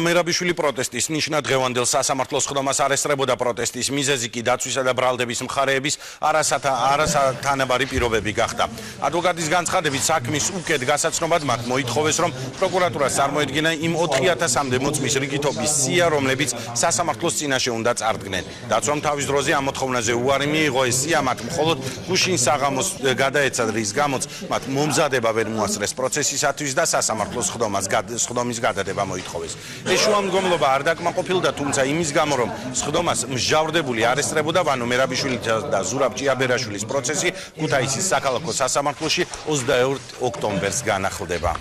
მერაბიშვილი პროტესტის ნიშნად დღევანდელ სასამართლოს ხდომას არ ესწრებოდა პროტესტის მიზეზი კი დაცვისა და ბრალდების მხარეების არასათანაბარი პირობები გახდა. ადვოკატის განცხადებით საქმის უკეთ გასაცნობად მათ მოითხოვეს, რომ პროკურატურას წარმოედგინა იმ 4000-მდე მოწმის რიგითობის სია, რომლებიც სასამართლოს წინაშე უნდა წარდგნენ. დაცვამ თავის დროზე ამ მოთხოვნაზე უარი მიიღო, ეს სია მათ მხოლოდ გუშინ საღამოს გადაეცა, რის გამოც მათ მომზადება ვერ მოასწრეს პროცესისათვის და სასამართლოს ხდომის გადადება მოითხოვეს. ეს შუამდგომლობა არ დაკმაყოფილდა, თუმცა იმის გამო, რომ სხდომას მსჯავრდებული არ ესწრებოდა ვანო მერაბიშვილის და ზურაბ ჭიაბერაშვილის პროცესი ქუთაისის საქალაქო სასამართლოში 22 ოქტომბერს განახლდება.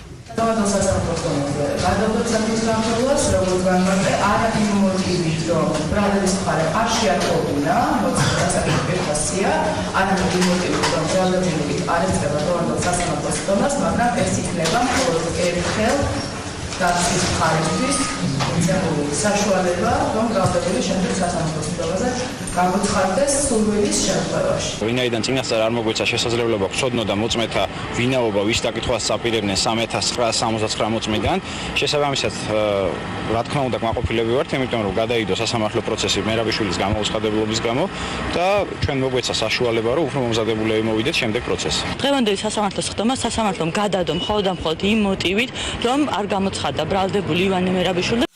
დაცვის მხარეების საშუალება, რომ ბრალდებული შემდეგ სასამართლოს ხდომაზე გამოცხადდეს სურვილის შემთხვევაში. ვინაიდან წინასწარ არ მოგვეცა შესაძლებლობა გვცოდნოდა მოწმეთა ვინაობა, ვის დაკითხვას საპირებდნენ 3979 მოწმედან, შესაბამისად, რა თქმა უნდა, კმაყოფილები ვართ, იმიტომ რომ გადაიდო სასამართლო პროცესი მერაბიშვილის გამოუცხადებლობის გამო და ჩვენ მოგვეცა საშუალება, რომ უფრო მომზადებულები მოვიდეთ შემდეგ პროცესს. დღევანდელი სასამართლოს ხდომა სასამართლომ გადადო მხოლოდ იმ მოტივით, რომ არ გამოცხადა ბრალდებული ივანე მერაბიშვილი.